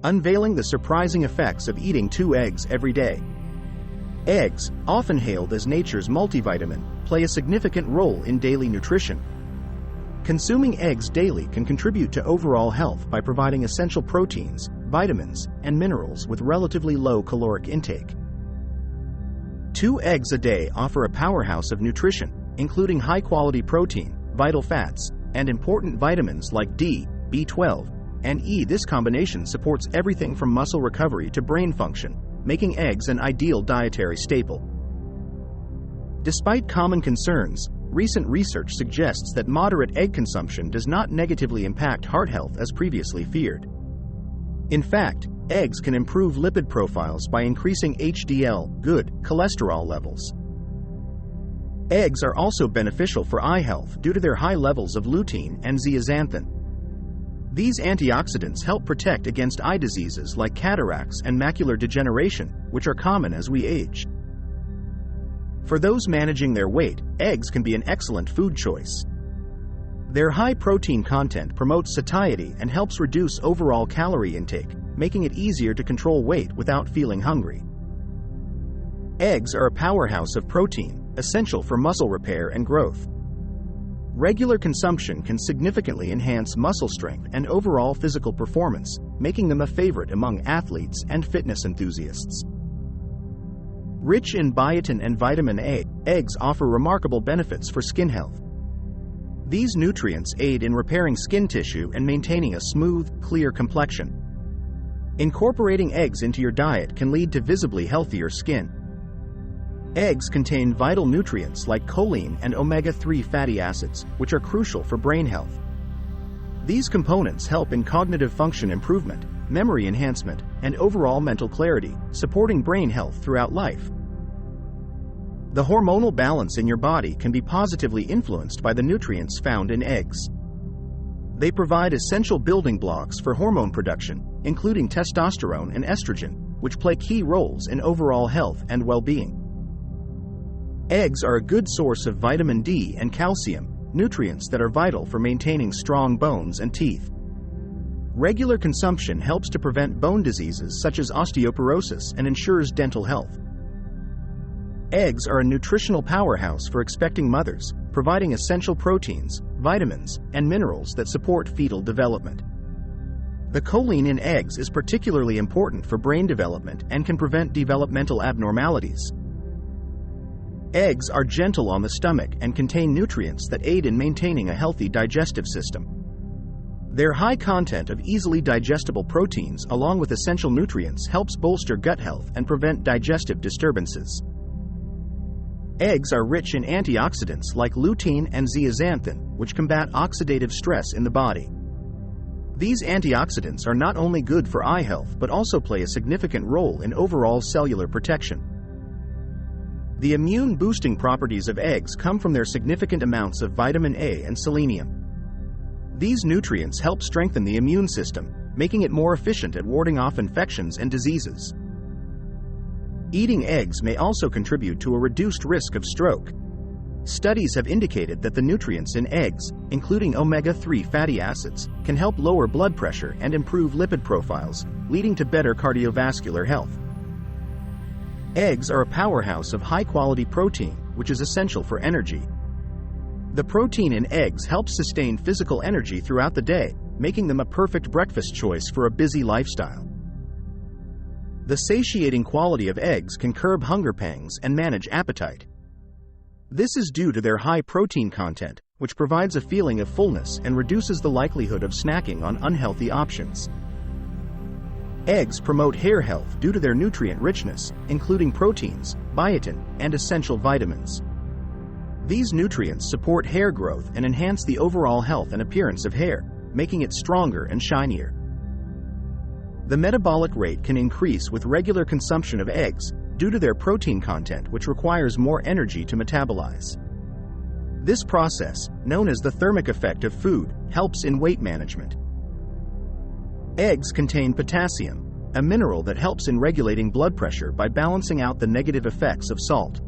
unveiling the surprising effects of eating 2 eggs every day. Eggs, often hailed as nature's multivitamin, play a significant role in daily nutrition. Consuming eggs daily can contribute to overall health by providing essential proteins, vitamins, and minerals with relatively low caloric intake. 2 eggs a day offer a powerhouse of nutrition, including high-quality protein, vital fats, and important vitamins like D, B12, and E. This combination supports everything from muscle recovery to brain function, making eggs an ideal dietary staple. Despite common concerns, recent research suggests that moderate egg consumption does not negatively impact heart health as previously feared. In fact, eggs can improve lipid profiles by increasing HDL, good cholesterol levels. Eggs are also beneficial for eye health due to their high levels of lutein and zeaxanthin. These antioxidants help protect against eye diseases like cataracts and macular degeneration, which are common as we age. For those managing their weight, eggs can be an excellent food choice. Their high protein content promotes satiety and helps reduce overall calorie intake, making it easier to control weight without feeling hungry. Eggs are a powerhouse of protein, essential for muscle repair and growth. Regular consumption can significantly enhance muscle strength and overall physical performance, making them a favorite among athletes and fitness enthusiasts. Rich in biotin and vitamin A, eggs offer remarkable benefits for skin health. These nutrients aid in repairing skin tissue and maintaining a smooth, clear complexion. Incorporating eggs into your diet can lead to visibly healthier skin. Eggs contain vital nutrients like choline and omega-3 fatty acids, which are crucial for brain health. These components help in cognitive function improvement, memory enhancement, and overall mental clarity, supporting brain health throughout life. The hormonal balance in your body can be positively influenced by the nutrients found in eggs. They provide essential building blocks for hormone production, including testosterone and estrogen, which play key roles in overall health and well-being. Eggs are a good source of vitamin D and calcium, nutrients that are vital for maintaining strong bones and teeth. Regular consumption helps to prevent bone diseases such as osteoporosis and ensures dental health. Eggs are a nutritional powerhouse for expecting mothers, providing essential proteins, vitamins, and minerals that support fetal development. The choline in eggs is particularly important for brain development and can prevent developmental abnormalities. Eggs are gentle on the stomach and contain nutrients that aid in maintaining a healthy digestive system. Their high content of easily digestible proteins along with essential nutrients helps bolster gut health and prevent digestive disturbances. Eggs are rich in antioxidants like lutein and zeaxanthin, which combat oxidative stress in the body. These antioxidants are not only good for eye health but also play a significant role in overall cellular protection. The immune-boosting properties of eggs come from their significant amounts of vitamin A and selenium. These nutrients help strengthen the immune system, making it more efficient at warding off infections and diseases. Eating eggs may also contribute to a reduced risk of stroke. Studies have indicated that the nutrients in eggs, including omega-3 fatty acids, can help lower blood pressure and improve lipid profiles, leading to better cardiovascular health. Eggs are a powerhouse of high-quality protein, which is essential for energy. The protein in eggs helps sustain physical energy throughout the day, making them a perfect breakfast choice for a busy lifestyle. The satiating quality of eggs can curb hunger pangs and manage appetite. This is due to their high protein content, which provides a feeling of fullness and reduces the likelihood of snacking on unhealthy options. Eggs promote hair health due to their nutrient richness, including proteins, biotin, and essential vitamins. These nutrients support hair growth and enhance the overall health and appearance of hair, making it stronger and shinier. The metabolic rate can increase with regular consumption of eggs due to their protein content, which requires more energy to metabolize. This process, known as the thermic effect of food, helps in weight management. Eggs contain potassium, a mineral that helps in regulating blood pressure by balancing out the negative effects of salt.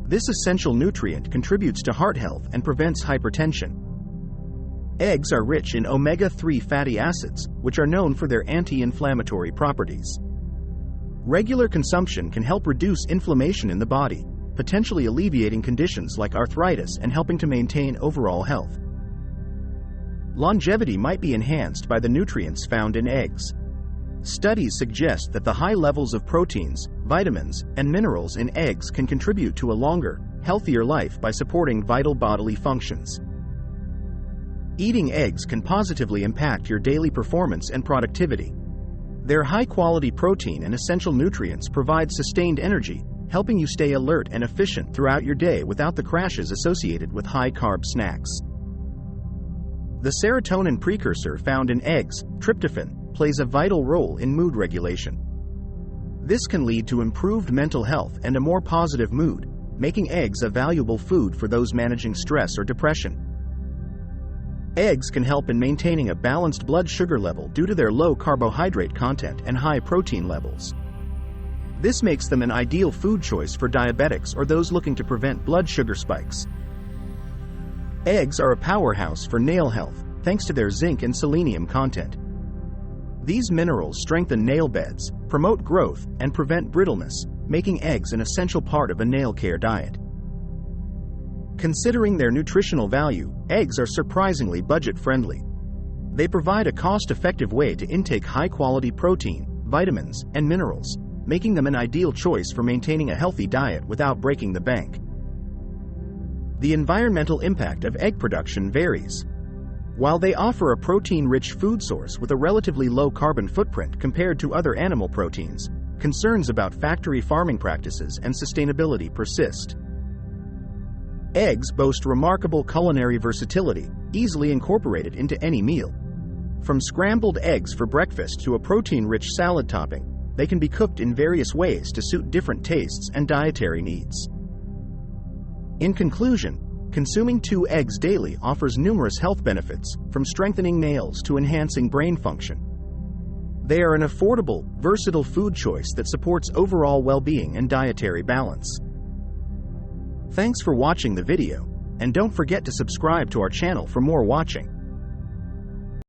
This essential nutrient contributes to heart health and prevents hypertension. Eggs are rich in omega-3 fatty acids, which are known for their anti-inflammatory properties. Regular consumption can help reduce inflammation in the body, potentially alleviating conditions like arthritis and helping to maintain overall health. Longevity might be enhanced by the nutrients found in eggs. Studies suggest that the high levels of proteins, vitamins, and minerals in eggs can contribute to a longer, healthier life by supporting vital bodily functions. Eating eggs can positively impact your daily performance and productivity. Their high-quality protein and essential nutrients provide sustained energy, helping you stay alert and efficient throughout your day without the crashes associated with high-carb snacks. The serotonin precursor found in eggs, tryptophan, plays a vital role in mood regulation. This can lead to improved mental health and a more positive mood, making eggs a valuable food for those managing stress or depression. Eggs can help in maintaining a balanced blood sugar level due to their low carbohydrate content and high protein levels. This makes them an ideal food choice for diabetics or those looking to prevent blood sugar spikes. Eggs are a powerhouse for nail health, thanks to their zinc and selenium content. These minerals strengthen nail beds, promote growth, and prevent brittleness, making eggs an essential part of a nail care diet. Considering their nutritional value, eggs are surprisingly budget-friendly. They provide a cost-effective way to intake high-quality protein, vitamins, and minerals, making them an ideal choice for maintaining a healthy diet without breaking the bank. The environmental impact of egg production varies. While they offer a protein-rich food source with a relatively low carbon footprint compared to other animal proteins, concerns about factory farming practices and sustainability persist. Eggs boast remarkable culinary versatility, easily incorporated into any meal. From scrambled eggs for breakfast to a protein-rich salad topping, they can be cooked in various ways to suit different tastes and dietary needs. In conclusion, consuming 2 eggs daily offers numerous health benefits, from strengthening nails to enhancing brain function. They are an affordable, versatile food choice that supports overall well-being and dietary balance. Thanks for watching the video, and don't forget to subscribe to our channel for more watching.